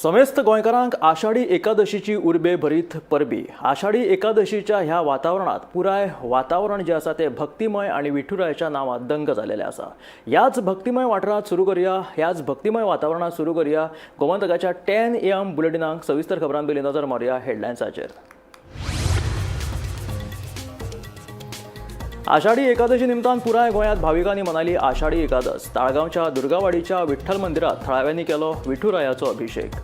समेस्त गोंयकारांक आषाढी एकादशीची उर्बे भरीत परबी। आषाढी एकादशीच्या ह्या वातावरणात पुराय वातावरण जे आसा ते भक्तिमय आणि विठुरायाच्या नावात दंग झालेले आसा। याच भक्तिमय वाठारात सुरू करूया, याच भक्तिमय वातावरणात सुरू करूया गोमंतकाच्या 10 AM बुलेटिनांक सविस्तर खबरांपयली नजर मारूया हेडलायन्साचेर। आषाढी एकादशी निमतान पुराय गोंयांत भाविकांनी मनायली आषाढी एकादस। ताळगांवच्या दुर्गावाडीच्या विठ्ठल मंदिरात थळाव्यांनी केलो विठुरायाचो अभिषेक।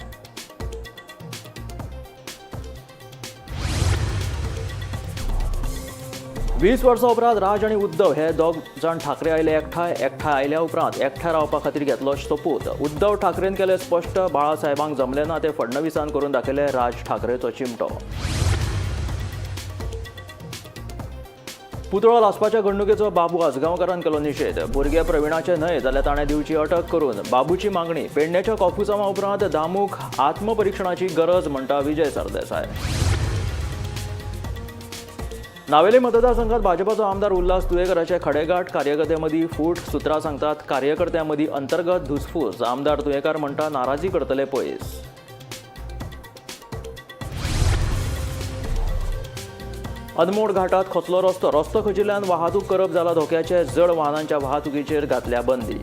वीस वर्सां उपरांत राज आनी उद्धव हे दोग जाण ठाकरे आयले एकठांय आयल्या उपरांत एकठांय रावपा खातीर घेतलो सोपूत। उद्धव ठाकरेन केले स्पश्ट, बाळासाहेबांक जमले ना ते फडणवीसान करून दाखयले राज ठाकरेचो चिमटो। पुतळो लासपाच्या घडणुकेचो बाबू आसगांवकारान केलो निशेध। भुरगे प्रवीणाचे न्हय जाल्यार ताणें दिवची अटक करून बाबूची मागणी। पेडण्याच्या कॉफुसामा उपरांत दामूक आत्मपरिक्षणाची गरज म्हणटा विजय सरदेसाय। नावेली मतदारसंघात भाजपाचो आमदार उल्हास तुयेकराचे खडेगाठ कार्यकर्त्यां मदीं फूट। सुत्रां सांगतात कार्यकर्त्यां मदीं अंतर्गत धुसफूस। आमदार तुयेकार म्हणटा नाराजी करतले पयस। अनमोड घाटात खचलो रस्तो खचिल्ल्यान वाहतूक करप जाला धोक्याचे। जड वाहनांच्या वाहतुकीचेर घातल्या बंदी।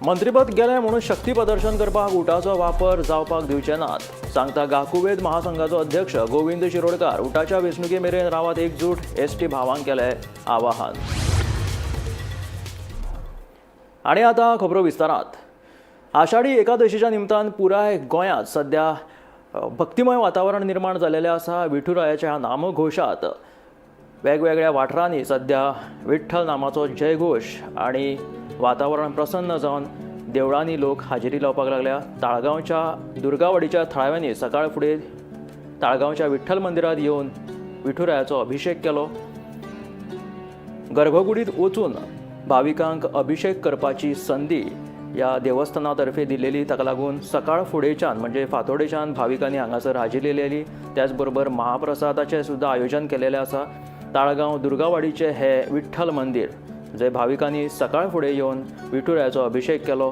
मंत्रीपद गेले म्हणून शक्ती प्रदर्शन करपाक उटाचो वापर जावपाक दिवचे नात, सांगता गाकुवेद महासंघाचो अध्यक्ष गोविंद शिरोडकार। उटाच्या वेंचणुके मेरेन रावात एकजूट, एसटी भावांक केले आवाहन। आणि आता खबरो विस्तारात। आषाढी एकादशीच्या निमतान पुराय गोंयांत सध्या भक्तिमय वातावरण निर्माण झालेले आसा। विठुरायाच्या नामघोशात वेगवेगळ्या वाठारांनी सध्या विठ्ठल नामाचो जयघोश आणि वातावरण प्रसन्न जावन देवळांनी लोक हाजेरी लावपाक लागल्या। ताळगांवच्या दुर्गावाडीच्या थळाव्यांनी सकाळ फुडें ताळगांवच्या विठ्ठल मंदिरात येवन विठुरायाचो अभिषेक केलो। गर्भकुडीत वचून भाविकांक अभिषेक करपाची संदी या देवस्थानातर्फे दिलेली, ताका लागून सकाळ फुडेच्यान म्हणजे फातोडेच्यान भाविकांनी हांगासर हाजेरी लायली। त्याचबरोबर महाप्रसादाचे सुद्धा आयोजन केलेले आसा। ताळगांव दुर्गावाडीचे हे विठ्ठल मंदिर जे भाविकांनी सकाळ फुडें येवन विठुरायाचो अभिषेक केलो।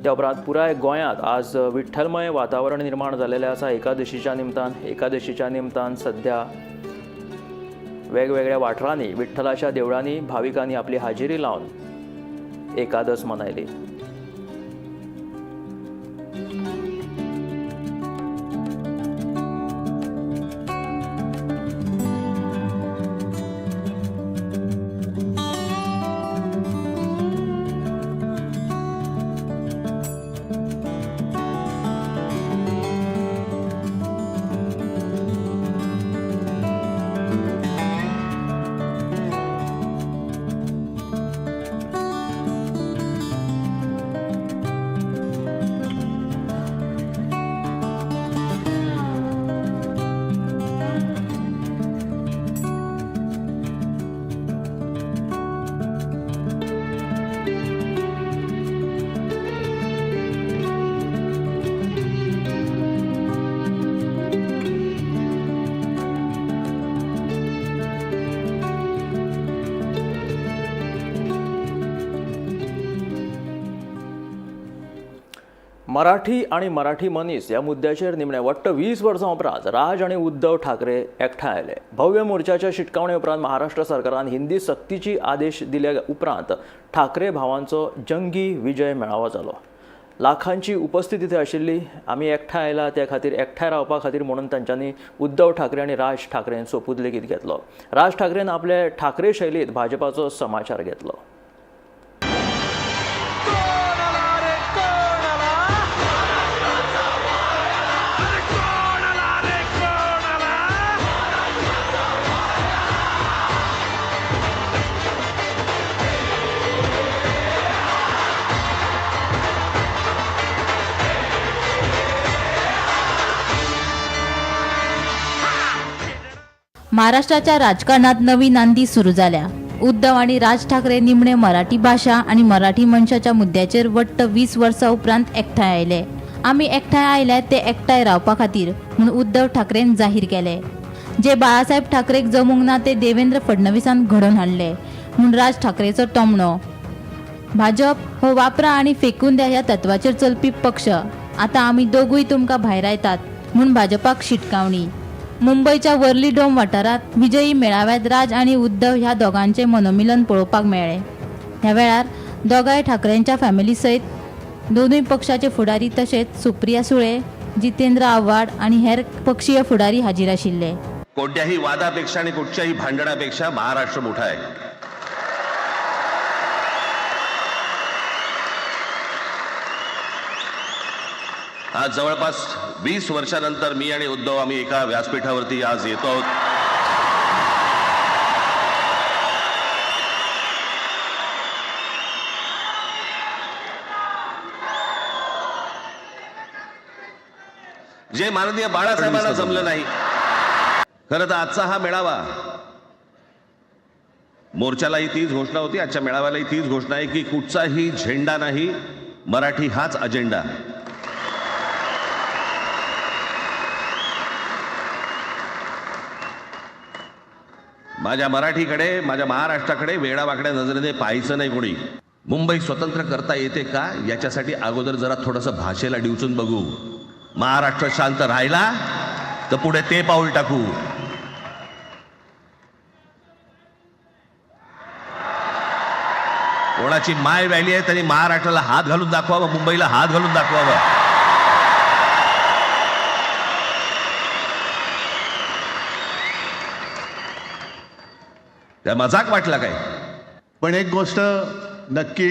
त्या उपरांत पुराय गोंयांत आज विठ्ठलमय वातावरण निर्माण जालेलें आसा। एकादशीच्या निमतान सध्या वेगवेगळ्या वाठारांनी विठ्ठलाच्या देवळांनी भाविकांनी आपली हाजेरी लावन एकादस मनयली। मराठी आणि मराठी मनीस या मुद्द्याचेर निमणे वट्ट 20 वर्सां उपरांत राज आणि उद्धव ठाकरे एकठांय आयले। भव्य मोर्चाच्या शिटकावणे उपरांत महाराष्ट्र सरकारान हिंदी सक्तीची आदेश दिल्या उपरांत ठाकरे भावांचो जंगी विजय मेळावो जालो। लाखांची उपस्थिती थंय आशिल्ली। आमी एकठांय आयला त्या खातीर एकठांय रावपा खातीर म्हणून तांच्यांनी उद्धव ठाकरे आणि राज ठाकरेन सोपूत लेगीत घेतलो। राज ठाकरेन आपले ठाकरे शैलीत भाजपाचो समाचार घेतलो। महाराष्ट्राच्या राजकारणात नवी नांदी सुरू झाल्या। उद्धव आणि राज ठाकरे निमणे मराठी भाषा आणि मराठी मनशाच्या मुद्द्याचेर वट्ट 20 वर्सां उपरांत एकठांय आयले। आमी एकठांय आयल्यात ते एकठांय रावपा खातीर म्हूण उद्धव ठाकरेन जाहीर केले। जे बाळासाहेब ठाकरेक जमूंक ना ते देवेंद्र फडणवीसान घडोवन हाडले म्हूण राज ठाकरेचो टोमणो. भाजप हो वापरा आणि फेकून द्या ह्या तत्वाचेर चलपी पक्ष. आता आमी दोगूय तुमकां भायर आयतात म्हूण भाजपाक शिटकावणी. मुंबईच्या वर्ली डोम वाठारात विजयी मेळाव्यात राज आणि उद्धव ह्या दोगांचे मनोमिलन पळोवपाक मेळ्ळे. ह्या वेळार दोगांय ठाकरेंच्या फॅमिली सयत दोनूय पक्षाचे फुडारी तशेंच सुप्रिया सुळे, जितेंद्र आव्हाड आणि हेर पक्षीय फुडारी हाजीर आशिल्ले. कोणत्याही वादापेक्षा आणि कुठच्याही भांडणापेक्षा महाराष्ट्र मोठा आहे. आज जवळपास 20 वर्षानंतर मी आणि उद्धव आम्ही एका व्यासपीठावरती आज येतो आहोत. जे माननीय बाळासाहेबांना जमलं नाही. खरं तर आजचा हा मेळावा, मोर्चालाही तीच घोषणा होती, आजच्या मेळाव्यालाही तीच घोषणा आहे की कुठचाही झेंडा नाही, मराठी हाच अजेंडा. माझ्या मराठीकडे, माझ्या महाराष्ट्राकडे वेडावाकड्या नजरेने पाहायचं नाही कोणी. मुंबई स्वतंत्र करता येते का याच्यासाठी अगोदर जरा थोडंसं भाषेला डिवचून बघू. महाराष्ट्र शांत राहिला तर पुढे ते पाऊल टाकू. कोणाची माय व्हॅली आहे त्यांनी महाराष्ट्राला हात घालून दाखवावा, मुंबईला हात घालून दाखवावा. त्या मजाक वाटला काय? पण एक गोष्ट नक्की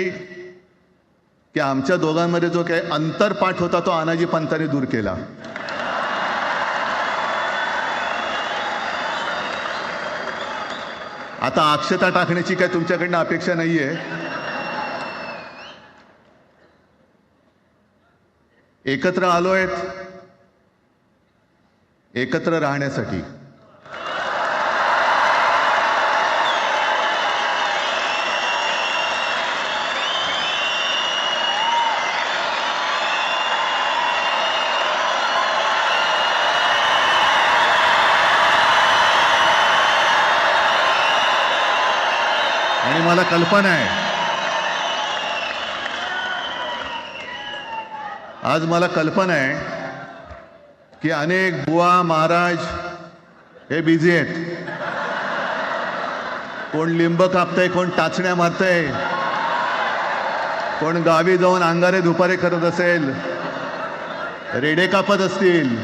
की आमच्या दोघांमध्ये जो काही अंतरपाठ होता तो आनाजी पंतांनी दूर केला. आता अक्षता टाकण्याची काय तुमच्याकडनं अपेक्षा नाहीये. एकत्र आलोय एकत्र राहण्यासाठी. आणि मला कल्पना आहे, आज मला कल्पना आहे की अनेक बुवा महाराज हे बिझी आहेत. कोण लिंब कापतंय, कोण टाचण्या मारतंय, कोण गावी जाऊन अंगारे दुपारे करत असेल, रेडे कापत असतील.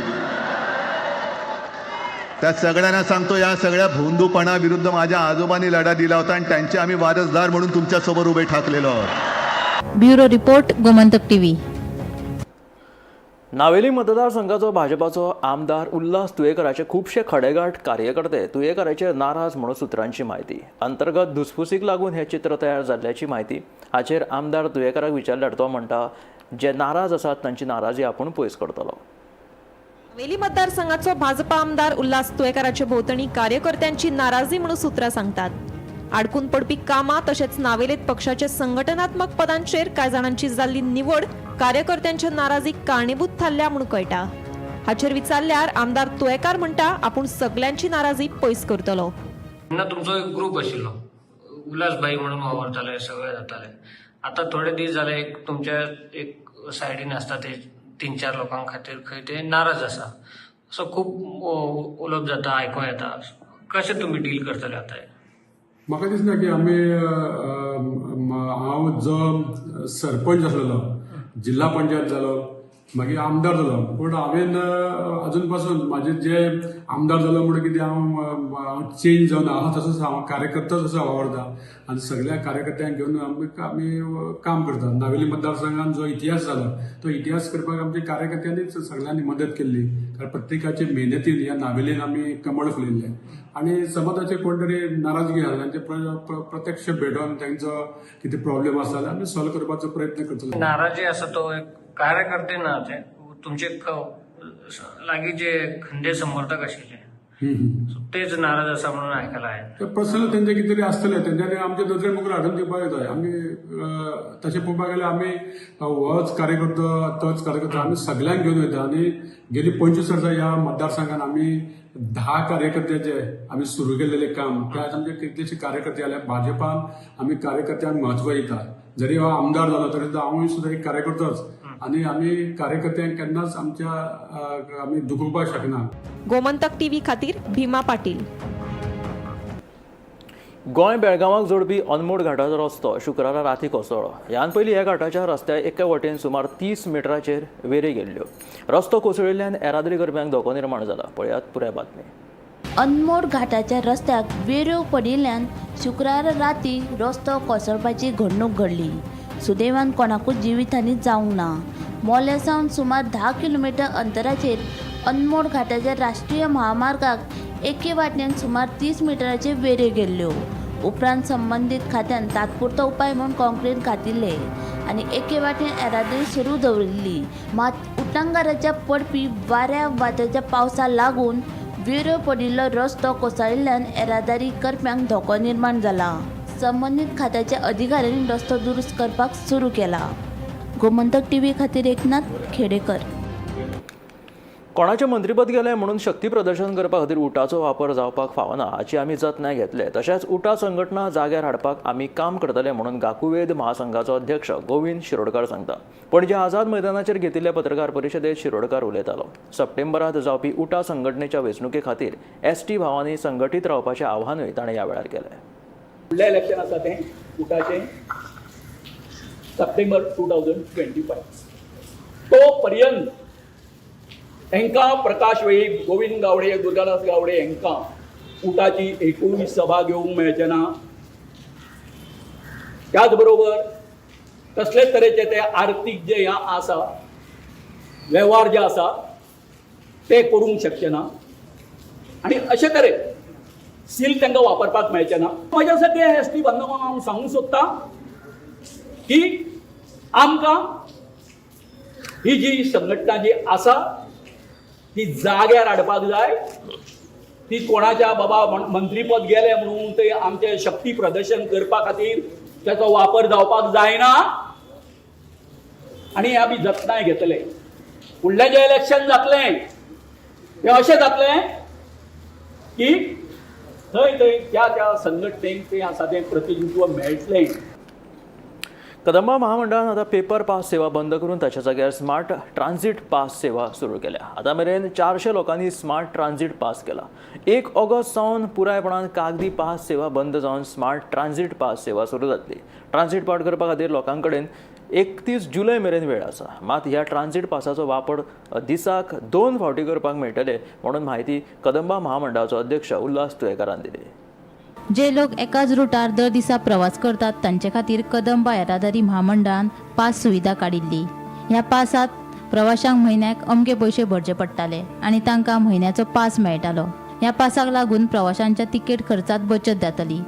त्या सगळ्यांना सांगतो, या सगळ्या भोंदूपणाविरुद्ध माझ्या आजोबांनी लढा दिला होता आणि त्यांचे आम्ही वारसदार म्हणून तुमच्यासमोर उभे ठाकलेलो आहोत. Bureau report, Gomantak TV. Navelim मतदारसंघाचो भाजपाचो आमदार उल्हास तुयेकराचे खुबशे खडेगाठ कार्यकर्ते तुयेकराचेर नाराज म्हणून सुत्रांची माहिती. अंतर्गत धुसफुसीक लागून हे चित्र तयार जाल्ल्याची माहिती. हाचेर आमदार तुयेकराक विचारल्यार तो म्हणटा, जे नाराज आसात तांची नाराजी आपूण पयस करतलो. नावेली मतदारसंघाचो भाजपा आमदार उल्हास तुयेकराचे भोवतणी कार्यकर्त्यांची नाराजी म्हणून सुत्रां सांगतात. आडकून पडपी कामां तशेंच नावेलीत पक्षाचे संघटनात्मक पदांचेर कांय जाणांची जाल्ली निवड कार्यकर्त्यांच्या नाराजीक कारणीभूत थारल्या म्हणून कळटा. हाचेर विचारल्यार आमदार तुयेकार म्हणटा, आपूण सगळ्यांची नाराजी पयस करतलो. तुमचो एक ग्रुप आशिल्लो, उल्हासबाई म्हणून वावरताले, सगळे जाताले. आता थोडे दीस जाले एक तुमच्या एक सायडीन आसता ते 3-4 लोकां खातीर खंय ते नाराज आसा असो खूब उलोवप जाता, आयकूं येता. कशें तुमी डील करतले आतां? म्हाका दिसना की आमी हांव जो सरपंच आसलेलो, जिल्हा पंचायत जालो, मागीर आमदार जालो, पूण हांवें अजून पासून म्हाजे जे आमदार जालो म्हणून कितें हांव चेंज जावन हांव तसोच हांव कार्यकर्ता जसो वावरता आनी सगळ्या कार्यकर्त्यांक घेवन आमी काम करता. नावेली मतदारसंघात जो इतिहास जाला तो इतिहास करपाक आमच्या कार्यकर्त्यांनीच सगळ्यांनी मदत केल्ली. कारण प्रत्येकाचे मेहनतीन ह्या नावेलीन आमी कमळ फुलयल्ले. आणि समाजाचे कोण तरी नाराजगी आसा तांचे प्रत्यक्ष भेटून तांचो कितें प्रॉब्लेम आसा जाल्यार आमी सॉल्व करपाचो प्रयत्न करतलो. नाराजी आसा तो एक कार्यकर्ते ना, ते तुमचे लागीं जे खंदे समर्थक आशिल्ले तेच नाराज आसा म्हणून आयकलां हांवें. पर्सनल तेंचे कितें तरी आसतलें तेंच्यांनी आमच्या नजरे मुखार हाडून दिवपाक जाय. आमी तशें पळोवपाक गेल्यार आमी होच कार्यकर्तो तोच कार्यकर्तो आमी सगळ्यांक घेवन वयता आनी गेली 25 वर्सां ह्या मतदारसंघात आमी 10 कार्यकर्त्याचे आमी सुरू केलेले काम ते आज आमचे कितलेशे कार्यकर्ते जाल्यार भाजपान आमी कार्यकर्त्यांक म्हत्व दिता. जरी हो आमदार जालो तरी हांवूय सुद्दां एक कार्यकर्तोच आनी आमी कार्यकर्त्यांक केन्नाच आमच्या आमी दुखोवपाक शकना. गोमंतक टीव्ही खातीर भीमा पाटील. गोंय बेळगांवाक जोडपी अनमोड घाटाचो रस्तो शुक्रारा राती कोसळ्ळो. ह्यान पयलीं ह्या घाटाच्या रस्त्यार एके वटेन सुमार 30 मिटराचेर वेरे गेल्ल्यो. रस्तो कोसळिल्ल्यान येरादारी करप्यांक धोको निर्माण जाला. पळयात पुराय बातमी. अनमोड घाटाच्या रस्त्याक वेऱ्यो पडिल्ल्यान शुक्रार राती रस्तो कोसळपाची घडणूक घडली. सुदैवान कोणाकूच जिवीतहानी जावंक ना. मोल्या सावन सुमार 10 किलोमीटर अंतराचेर अनमोड घाटाच्या राष्ट्रीय महामार्गाक एके वाटेन सुमार 30 मिटराचे वेरे गेल्ल्यो. उपरांत संबंदीत खात्यान तात्पुरतो उपाय म्हणून कॉन्क्रीट घातिल्ले आनी एके वाटेन येरादारी सुरू दवरिल्ली. मात उटंगाराच्या पडपी वाऱ्या वादळाच्या पावसा लागून वेऱ्यो पडिल्लो रस्तो कोसळिल्ल्यान येरादारी करप्यांक धोको निर्माण जाला. संबंदीत खात्याच्या अधिकाऱ्यांनी रस्तो दुरुस्त करपाक सुरू केला. गोमंतक टीव्ही खातीर एकनाथ खेडेकर. कोणाचें मंत्रीपद गेलें म्हणून शक्ती प्रदर्शन करपा खातीर उटाचो वापर जावपाक फावना हाची आमी जतनाय घेतले. तशेंच उटा संघटना जाग्यार हाडपाक आमी काम करतले म्हणून गाकुवेद महासंघाचो अध्यक्ष गोविंद शिरोडकार सांगता. पणजे आझाद मैदानाचेर घेतिल्ले पत्रकार परिशदेंत शिरोडकार उलयतालो. सप्टेंबरांत जावपी उटा संघटनेच्या वेंचणुके खातीर एसटी भावांनी संघटीत रावपाचें आव्हानूय ताणें ह्या वेळार केलें. फुडलें इलेक्शन आसा तें उटाचें सप्टेंबर 2025. तो पर्यंत हांकां प्रकाश वेळीप, गोविंद गावडे, दुर्गादास गावडे हांकां उटाची एकूय सभा घेवंक मेळचें ना. त्याच बरोबर कसलेच तरेचे ते आर्थीक जे आसा वेव्हार जे आसा ते करूंक शकचे ना आनी अशे तरेन सील तांकां वापरपाक मेळचें ना. म्हज्या सगळ्या एसटी बांधवांक हांव सांगूंक सोदतां की आमकां ही जी संघटना जी आसा ती जाग्यार हाडपाक जाय. ती कोणाच्या बाबा मंत्रीपद गेले म्हणून ते आमचे शक्ती प्रदर्शन करपा खातीर त्याचो वापर जावपाक जायना आनी आमी जतनाय घेतले. फुडलें जें इलेक्शन जातलें तें अशें जातलें की थंय त्या संघटनेक तें आसा तें प्रतिनिधित्व मेळटलें. कदंबा महामंडळान आतां पेपर पास सेवा बंद करून ताच्या जाग्यार स्मार्ट ट्रान्झीट पास सेवा सुरू केल्या. आतां मेरेन 400 लोकांनी स्मार्ट ट्रान्झीट पास केला. 1 ऑगस्ट सावन पुरायपणान कागदी पास सेवा बंद जावन स्मार्ट ट्रान्झीट पास सेवा सुरू जातली. ट्रान्झीट पास करपा खातीर लोकां कडेन 31 जुलय मेरेन वेळ आसा. मात ह्या ट्रान्झीट पासाचो वापर दिसाक 2 फावटी करपाक मेळटले म्हणून म्हायती कदंबा महामंडळाचो अध्यक्ष उल्हास तुयेकारान दिली. जे लोक एकाच रुटार दर दिसा प्रवास करतात तांचे खातीर कदंबा येरादारी महामंडळान पास सुविधा काडिल्ली. ह्या पासात प्रवाशांक म्हयन्याक अमके पयशे भरचे पडटाले आनी तांकां म्हयन्याचो पास मेळटालो. ह्या पासाक लागून प्रवाशांच्या तिकेट खर्चात बचत जातली.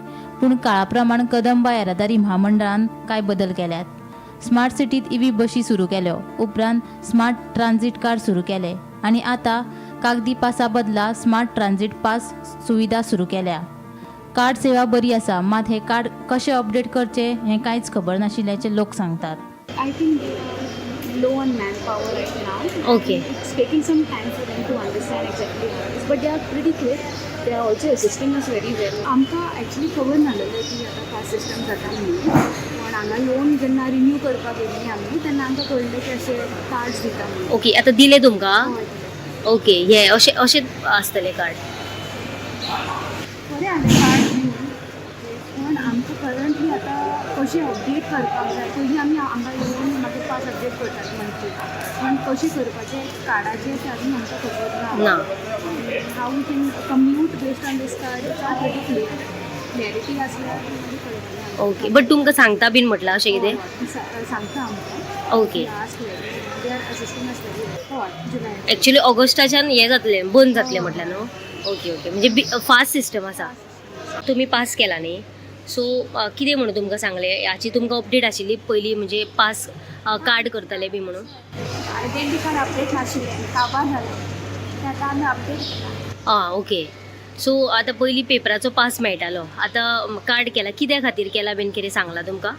पूण काळा प्रमाण कदंबा येरादारी महामंडळान कांय बदल केल्यात. स्मार्ट सिटीत EV बशी सुरू केल्यो. उपरांत स्मार्ट ट्रान्झीट कार्ड सुरू केले आनी आतां कागदी पासा बदला स्मार्ट ट्रान्झीट पास सुविधा सुरू केल्या. कार्ड सेवा बरी आसा, मात हे कार्ड कशें अपडेट करचे हें कांयच खबर नाशिल्ल्याचे लोक सांगतात. I think they are low on manpower right now. Okay. It's taking some time for them to understand exactly what it is, but they are pretty quick. They are also assisting us very well. आमकां actually खबर नासलें की आतां pass system जाता म्हणून. पण हांगा loan जेन्ना रिन्यू करपाक गेलीं आमी तेन्ना आमकां कळ्ळें की अशे कार्ड्स दिता म्हणून. ओके, आता दिले तुमकां? हय. ओके, हे अशें आसतलें कार्ड. खरें हांवें कार्ड दिवन पण आमकां करंटली आतां कशें अपडेट करपाक जाय पयलीं आमी हांगा येवन मागीर पास अपडेट करतात मंथली. पण कशें करपाचें कार्डाचेर तें अजून आमकां खबर ना. How we can commute based on these card it's very clear. Clarity आसल्यार मागीर कळटलें. ओके, बट तुमकां सांगता बीन म्हटलां अशें कितें? सांगता आमकां. Okay. They are assisting us very well. हय, जुलय. एक्चुअली ऑगस्टाच्यान हें जातलें, बंद जातलें म्हटल्यार न्हू. ओके, म्हणजे फास्ट सिस्टम आसा. तुमी पास केला न्ही, सो कितें म्हणून तुमकां सांगलें हाची तुमकां अपडेट आशिल्ली पयलीं, म्हणजे पास कार्ड करतले बी म्हणून? आयडेंटी कार्ड अपडेट नाशिल्लें, काबार जालें तें आतां आमी अपडेट केलां. ओके. सो आतां पयलीं पेपराचो पास मेळटालो, आतां कार्ड केला, कित्या खातीर केला बीन कितें सांगलां तुमकां?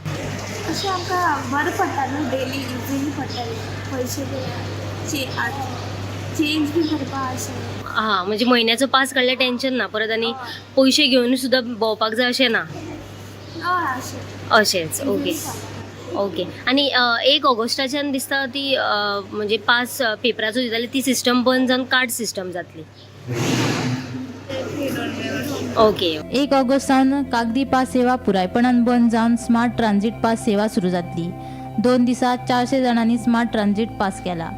अशें आमकां बरें पडटालें, डेली युजींग पडटालें, पयशे चेंज बी करपाक अशें. हां, म्हणजे म्हयन्याचो पास काडल्यार टेन्शन ना, परत आनी पयशे घेवन सुद्दां भोंवपाक जाय अशें ना. हय अशें. अशेंच, ओके ओके. आनी 1 ऑगस्टाच्यान दिसता ती म्हणजे पास पेपराचो दिताली ती सिस्टम बंद जावन कार्ड सिस्टम जातली. ओके. 1 ऑगस्ट सावन कागदी पास सेवा पुरायपणान बंद जावन स्मार्ट ट्रान्झिट पास सेवा सुरू जातली. 2 दिसांत 400 जाणांनी स्मार्ट ट्रान्झिट पास केला.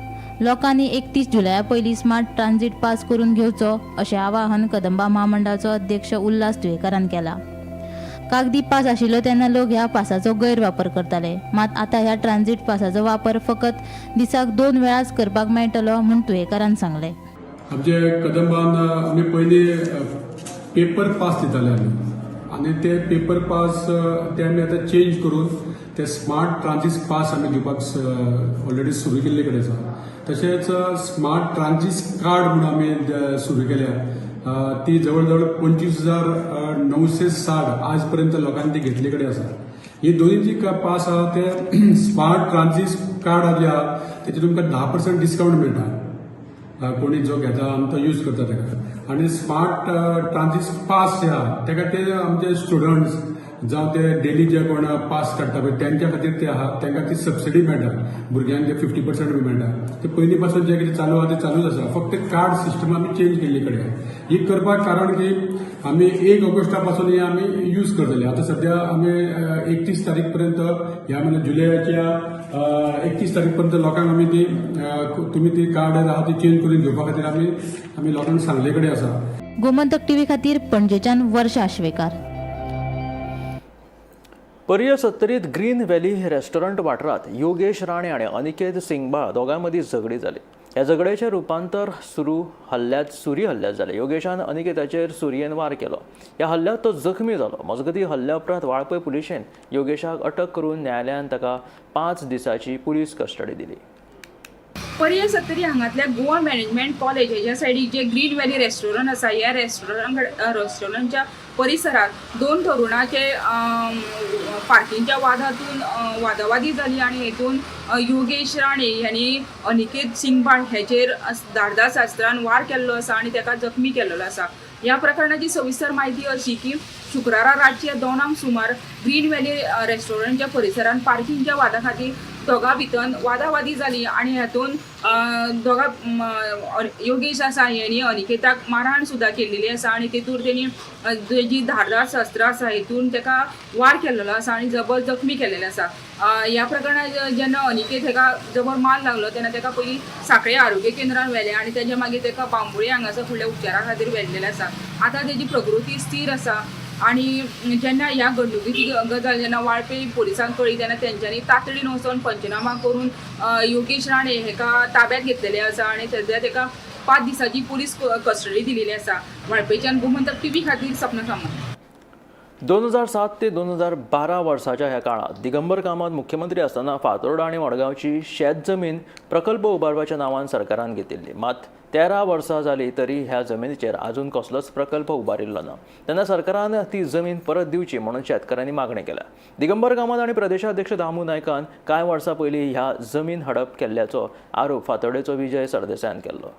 लोकांनी 31 जुलया पयलीं स्मार्ट ट्रान्झिट पास करून घेवचो अशें आवाहन कदंबा महामंडळाचो अध्यक्ष उल्हास तुयेकारान केला. कागदी पास आशिल्लो तेन्ना लोक ह्या पासाचो गैरवापर करताले, मात आतां ह्या ट्रान्झिट पासाचो वापर फकत दिसाक 2 वेळाच करपाक मेळटलो म्हूण तुयेकारान सांगलें. आमचे कदंबान आमी पयलीं पेपर पास दिताले आनी ते पेपर पास ते आमी आतां चेंज करून ते स्मार्ट ट्रान्झिट पास आमी दिवपाक ऑलरेडी सुरू केल्ले कडेन आसा. तशेंच स्मार्ट ट्रान्झिट कार्ड म्हणून आमी सुरू केल्या. ती जवळ जवळ 25,960 आज पर्यंत लोकांनी ती घेतले कडेन आसा. ही दोन्ही जी पास आहा ते स्मार्ट ट्रान्झिट कार्ड जे आहा तेचे तुमकां 10% डिस्काउंट मेळटा कोणी जो घेता आनी तो यूज करता ताका. आनी स्मार्ट ट्रान्झिट पास जे आहा ताका ते आमचे स्टुडंट्स जावं ते डेली जे कोण पास काडटा पळय त्यांच्या खातीर ते आहा तांकां ती सबसिडी मेळटा. भुरग्यांक 50% बी मेळटा. ते पयलीं पासून जे कितें चालू आहा ते चालूच आसा, फक्त कार्ड सिस्टम आमी चेंज केल्ले कडेन. ही करपाक कारण की आमी 1 ऑगस्टा पासून हे आमी यूज करतले. आतां सध्या आमी 31 तारीख पर्यंत ह्या म्हयन्या जुलयाच्या 31 तारीख पर्यंत लोकांक आमी ती तुमी ती कार्ड आहा ती चेंज करून घेवपा खातीर आमी लोकांक सांगले कडेन आसा. गोमंतक टीव्ही खातीर पणजेच्यान वर्षा आश्वेकार. पर्य सत्तरीत ग्रीन व्हॅली रेस्टॉरंट वाठारात योगेश राणे आणि अनिकेत सिंगबाळ दोगांमदीं झगडी जाली. ह्या झगड्याचें रुपांतर सुरी हल्ल्यात जालें. योगेशान अनिकेताचेर सुरयेन वार केलो. ह्या हल्ल्यात तो जखमी जालो. मजगतीं हल्ल्या उपरांत वाळपय पुलिशेन योगेशाक अटक करून न्यायालयान ताका 5 दिसांची पुलीस कस्टडी दिली. पर्य सत्तरी हांगातल्या गोवा मॅनेजमेंट कॉलेज हेच्या सायडीक जे ग्रीन व्हॅली रेस्टॉरंट आसा, ह्या रेस्टॉरंटच्या परिसरात 2 तरुणाचे पार्किंगच्या वादातून वादावादी जाली आनी हेतून योगेश राणे यांनी अनिकेत सिंगबाळ हेचेर धारदार शस्त्रान वार केल्लो आसा आनी ताका जखमी केल्लो आसा. ह्या प्रकरणाची सविस्तर म्हायती अशी की शुक्रारा रातचे 2 सुमार ग्रीन व्हॅली रेस्टॉरंटच्या परिसरात पार्किंगच्या वादा खातीर दोगां भितर वादावादी जाली आनी हेतून योगेश आसा हेणी अनिकेताक मारहाण सुद्दां केल्ली आसा आनी तेतूर तेणी जी धारदार शस्त्र आसा हेतून ताका वार केल्लो आसा आनी जबर जखमी केलेले आसा. ह्या प्रकरणात जेन्ना अनिकेत हेका जबर मार लागलो तेन्ना ताका पयलीं सांखळे आरोग्य केंद्रान व्हेलें आनी तेच्या मागीर ताका बांबोळी हांगासर फुडल्या उपचारा खातीर व्हेल्लेलें आसा. आतां तेजी प्रकृती स्थिर आसा आनी जेन्ना ह्या घडणुकेची गजाल जेन्ना वाळपय पोलिसांक कळ्ळी तेन्ना तेंच्यांनी तातडीन वचून पंचनामा करून योगेश राणे हेका ताब्यात घेतलेले आसा आनी सध्या ताका 5 दिसांची पुलीस कस्टडी दिलेली आसा. वाळपयच्यान गोमंतक टीव्ही खातीर सपना सामंत. 2007 ते 2012 वर्साच्या ह्या काळात दिगंबर कामत मुख्यमंत्री असताना फातोर्डा आणि मडगांवची शेत जमीन प्रकल्प उबारपाच्या नांवान सरकारान घेतिल्ली. मात 13 वर्सां जाली तरी ह्या जमिनीचेर अजून कसलोच प्रकल्प उबारिल्लो ना. तेन्ना सरकारान ती जमीन परत दिवची म्हणून शेतकऱ्यांनी मागणी केल्या. दिगंबर कामत आणि प्रदेशाध्यक्ष दामू नायकान कांय वर्सां पयलीं ह्या जमीन हडप केल्ल्याचो आरोप फातोर्डेचो विजय सरदेसायान केल्लो.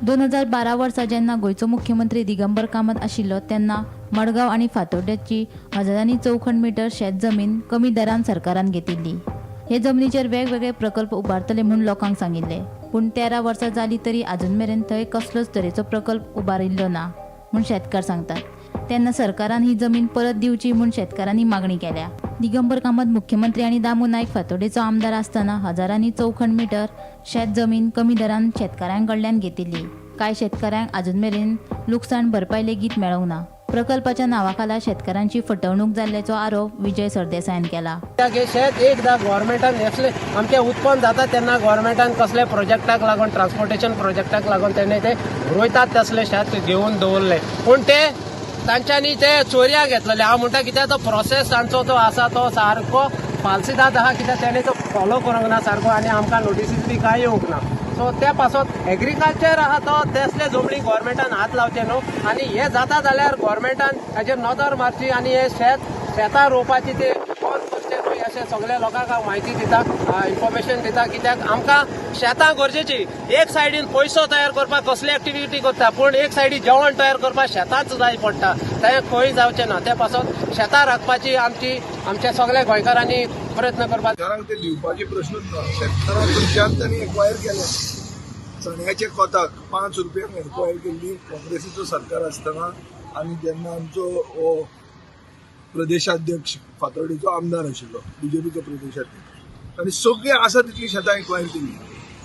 2012 वर्सा जेन्ना गोंयचो मुख्यमंत्री दिगंबर कामत आशिल्लो तेन्ना मडगांव आनी फातोर्डेची हजारांनी चौखंड मिटर शेत जमीन कमी दरान सरकारान घेतिल्ली. हे जमनीचेर वेगवेगळे प्रकल्प उबारतले म्हूण लोकांक सांगिल्ले. पूण 13 वर्सां जाली तरी अजून मेरेन थंय कसलोच तरेचो प्रकल्प उबारिल्लो ना म्हूण शेतकार सांगतात. तेन्ना सरकारान ही जमीन परत दिवची म्हूण शेतकारांनी मागणी केल्या. दिगंबर कामत मुख्यमंत्री आनी दामू नायक फातोर्डेचो आमदार आसतना हजारांनी चौखंड मिटर शेत जमीन कमी दरान शेतकारांकडल्यान घेतिल्ली. कांय शेतकारांक अजून मेरेन लुकसाण भरपाय लेगीत मेळूंक ना. प्रकल्पाच्या नांवाखाला शेतकारांची फटवणूक जाल्ल्याचो आरोप विजय सरदेसायान केला. शेत एकदा गव्हर्मेंटान असले आमचे उत्पन्न जाता तेन्ना गव्हर्मेंटान कसले प्रोजेक्टाक लागून ट्रान्सपोर्टेशन प्रोजेक्टाक लागून तेणे ते रोयतात तसले शेत घेवन दवरले. पूण ते तांच्यांनी ते चोरयाक घेतलेले. हांव म्हणटा कित्याक तो प्रोसेस तांचो तो आसा तो सारको फालसिदाद आहा कित्याक तेणे तो फॉलो करूंक ना सारको आनी आमकां नोटिसीस बी कांय येवंक ना. सो त्या पासत एग्रीकल्चर आहा तो तेसले जमनी गोव्हर्मेंटान हात लावचे न्हू आनी हे जाता जाल्यार गोव्हर्मेंटान हेजेर नदर मारची आनी हे शेतां रोवपाची ते अशें सगळ्या लोकांक हांव म्हायती दिता इन्फॉर्मेशन दिता कित्याक आमकां शेतां गरजेची एक सायडीन पयसो तयार करपाक कसली एक्टिविटी करता पूण एक सायडीन जेवण तयार करपाक शेतांच जाय पडटा तें खंय जावचें ना त्या पासत शेतां राखपाची आमच्या सगळ्या गोंयकारांनी प्रयत्न करपाक शेतकारांक ते दिवपाचे प्रश्नच ना शेतकारां कडच्यान तांणी एक्वायर केले चण्याचे कोताक 5 रुपयांक एक्वायर केल्ली काँग्रेसीचो सरकार आसतना आनी जेन्ना आमचो प्रदेशाध्यक्ष फातर्डेचो आमदार आशिल्लो बीजेपीचो प्रदेशाध्यक्ष आनी सगळी आसा तितली शेतां एक्वायर केल्ली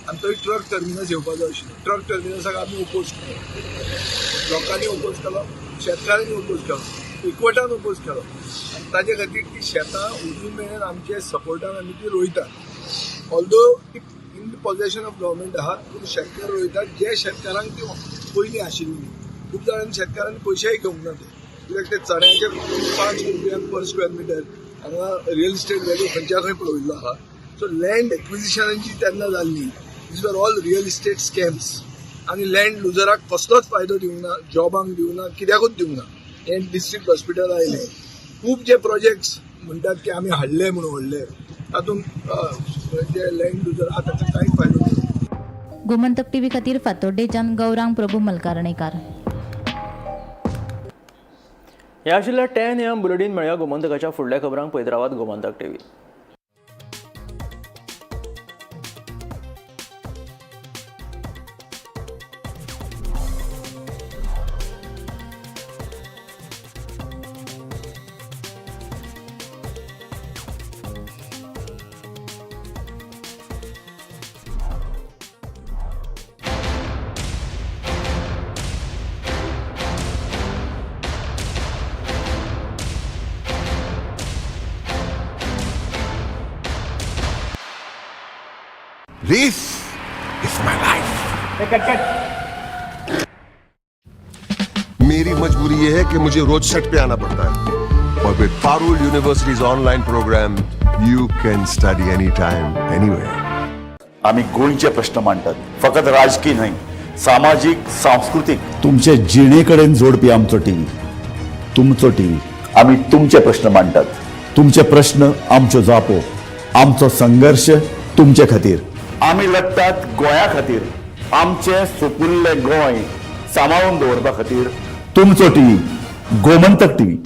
आनी थंय ट्रक टर्मिनस येवपाचो आशिल्लो ट्रक टर्मिनसाक आमी ओपोज केलो लोकांनी ओपोज केलो शेतकारांनी ओपोज केलो एकवटान ओपोज केलो आनी ताजे खातीर ती शेतां अजून मेरेन आमचे सपोर्टान आमी ती रोयतात although in the possession of government आहात पूण शेतकार रोयतात जे शेतकारांक ती पयलीं आशिल्ली खूब जाणांनी शेतकारांनी पयशेय घेवंक ना ते कित्याक ते चण्याचे 5 रुपयांक पर स्क्वेअर मिटर हांगा रियल इस्टेट वॅल्यू खंयच्या खंय पळयल्लो आहा सो लँड एक्विजिशनांची तेन्ना जाल्ली these are all real estate scams आनी लँड लुजराक कसलोच फायदो दिवंक ना जॉबांक दिवंक ना कित्याकूच दिवंक ना हे डिस्ट्रिक्ट हॉस्पिटल आयले खूब जे प्रोजेक्ट्स म्हणटात की आमी हाडले म्हणून व्हडले तातूंत जे लँड लुजर आहा ताका कांयच फायदो ना. गोमंतक टीव्ही खातीर फातोड्डेच्यान गौरांग प्रभू मलकारणेकार. हे आशिल्ले 10 AM बुलेटिन. मेळया गोमंतकाच्या फुडल्या खबरांक पळयत रावात Gomantak TV. This is my life. मेरी मजबूरी ये है कि मुझे रोज सेट पे आना पड़ता है और with Parul universities online programme you can study any time anywhere. आम्ही गोंयचे प्रश्न मांडतात फकत राजकीय न्हय सामाजिक सांस्कृतिक तुमचे जिणेकडेन जोडपी आमचो टीव्ही तुमचो टीव्ही. आम्ही तुमचे प्रश्न मांडतात तुमचे प्रश्न आमच्यो जापो आमचो संघर्ष तुमचे खातीर. आमी लढतात गोंया खातीर आमचे सोपुल्ले गोंय सांबाळून दवरपा खातीर. तुमचो टीव्ही गोमंतक टीव्ही.